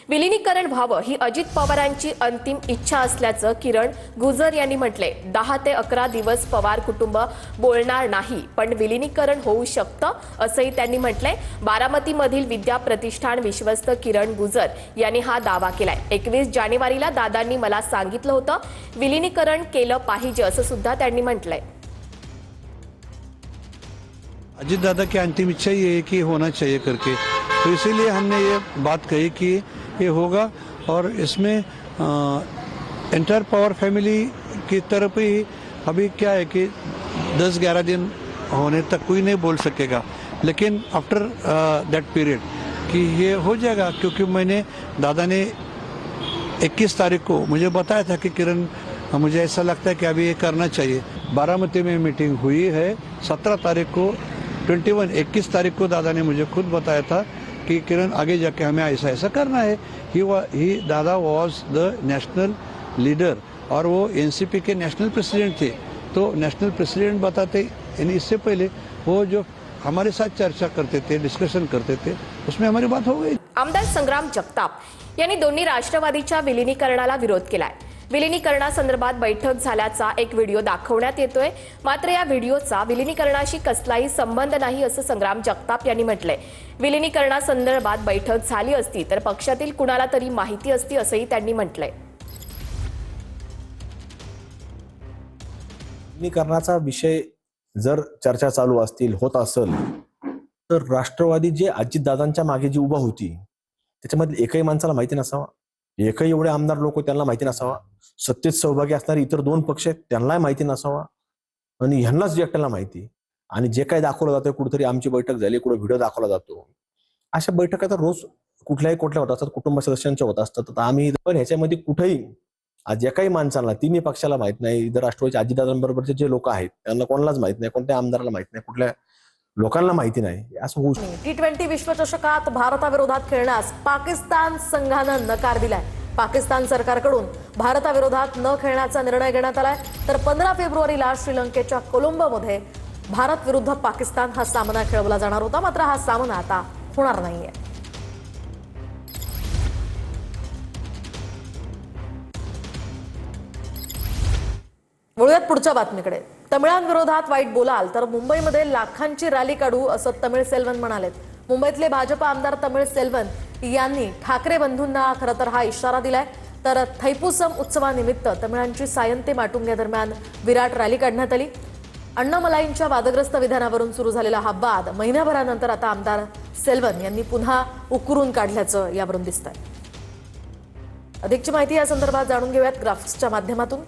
विलिनीकरण व्हावं ही अजित पवारांची अंतिम इच्छा असल्याचं किरण गुजर यांनी म्हटले। 10 ते 11 दिवस पवार कुटुंब बोलणार नाही, पण विलिनीकरण होऊ शकतं असंही त्यांनी म्हटलंय। बारामतीमधील विद्या प्रतिष्ठान विश्वस्त किरण गुजर यांनी हा दावा केलाय। 21 जानेवारीला दादांनी मला सांगितलं होतं विलिनीकरण केलं पाहिजे असं सुद्धा त्यांनी म्हटलंय। अजित दादा की अंतिम इच्छा ये है कि होना चाहिए करके, तो इसीलिए हमने ये बात कही कि ये होगा। और इसमें एंटायर पवार फैमिली की तरफ ही अभी क्या है कि 10-11 दिन होने तक कोई नहीं बोल सकेगा, लेकिन आफ्टर दैट पीरियड कि ये हो जाएगा। क्योंकि मैंने दादा ने 21 तारीख को मुझे बताया था कि किरण मुझे ऐसा लगता है कि अभी ये करना चाहिए। बारामती में मीटिंग हुई है। 17 तारीख को 21 तारीख को दादा ने मुझे खुद बताया था कि किरण आगे जाके हमें ऐसा ऐसा करना है। ही दादा वाज द नेशनल लीडर और वो एनसीपी के नेशनल प्रेसिडेंट थे। तो नेशनल प्रेसिडेंट बताते, यानी इससे पहले वो जो हमारे साथ चर्चा करते थे, डिस्कशन करते थे, उसमें हमारी बात हो गई। आमदार संग्राम जगताप यांनी दोन्ही राष्ट्रवादीच्या विलिनीकरणाला विरोध केलाय। विलिनीकरणासंदर्भात बैठक झाल्याचा एक व्हिडिओ दाखवण्यात येतोय, मात्र या व्हिडिओचा विलिनीकरणाशी कसलाही संबंध नाही असं संग्राम जगताप यांनी म्हटलंय। विलिनीकरणासंदर्भात बैठक झाली असती तर पक्षातील कुणाला तरी माहिती असती असंही त्यांनी म्हटलंय। विलिनीकरणाचा विषय जर चर्चा चालू असतील होत असेल तर राष्ट्रवादी जे अजितदादांच्या मागे जी उभा होती त्याच्यामध्ये एकही माणसाला माहिती नसावा, एकही एवढे आमदार लोक त्यांना माहिती नसावा, सत्तेत सहभागी असणारे इतर 2 पक्ष आहेत त्यांनाही माहिती नसावा आणि ह्यांनाच एकट्याला माहिती। आणि जे काही दाखवलं जातं कुठेतरी आमची बैठक झाली, कुठे व्हिडिओ दाखवला जातो, अशा बैठका तर रोज कुठल्याही होत असतात, कुटुंब सदस्यांच्या होत असतात। तर आम्ही पण ह्याच्यामध्ये कुठेही आज एकाही माणसाला तिन्ही पक्षाला माहित नाही, इतर राष्ट्रवादी अजितदादांबरोबरचे जे लोक आहेत त्यांना कोणालाच माहित नाही, कोणत्या आमदाराला माहित नाही, कुठल्या लोकांना माहिती नाही, असं होऊ शकतं। T20 विश्वचषकात भारताविरोधात खेळण्यास पाकिस्तान संघानं नकार दिलाय। पाकिस्तान सरकारकडून भारताविरोधात न खेळण्याचा निर्णय घेण्यात आलाय। तर 15 फेब्रुवारीला श्रीलंकेच्या कोलंबोमध्ये भारत विरुद्ध पाकिस्तान हा सामना खेळवला जाणार होता, मात्र हा सामना आता होणार नाहीये। वळूयात पुढच्या बातमीकडे। तमिळांविरोधात वाईट बोलाल तर मुंबईमध्ये लाखांची रॅली काढू असं तमिळ सेल्वन म्हणालेत। मुंबईतले भाजप आमदार तमिळ सेल्वन यांनी ठाकरे बंधूंना खरं तर हा इशारा दिलाय। तर थैपुसम उत्सवानिमित्त तमिळांची सायन ते माटुंग्या दरम्यान विराट रॅली काढण्यात आली। अण्णामलाईंच्या वादग्रस्त विधानावरून सुरू झालेला हा वाद महिन्याभरानंतर आता आमदार सेल्वन यांनी पुन्हा उकरून काढल्याचं यावरून दिसतंय। अधिकची माहिती या संदर्भात जाणून घेऊयात ग्राफिक्सच्या माध्यमातून।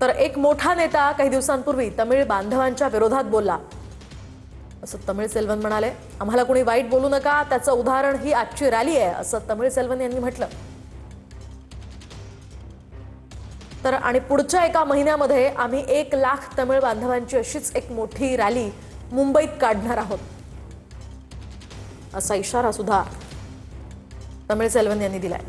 तर एक मोठा नेता काही दिवसांपूर्वी तमिळ बांधवांच्या विरोधात बोलला असं तमिळ सेल्वन म्हणाले। आम्हाला कोणी वाईट बोलू नका, त्याचं उदाहरण ही आजची रॅली आहे असं तमिळ सेल्वन यांनी म्हटलं। तर आणि पुढच्या एका महिन्यामध्ये आम्ही 1 लाख तमिळ बांधवांची अशीच एक मोठी रॅली मुंबईत काढणार आहोत असा इशारा सुद्धा तमिळ सेल्वन यांनी दिलाय।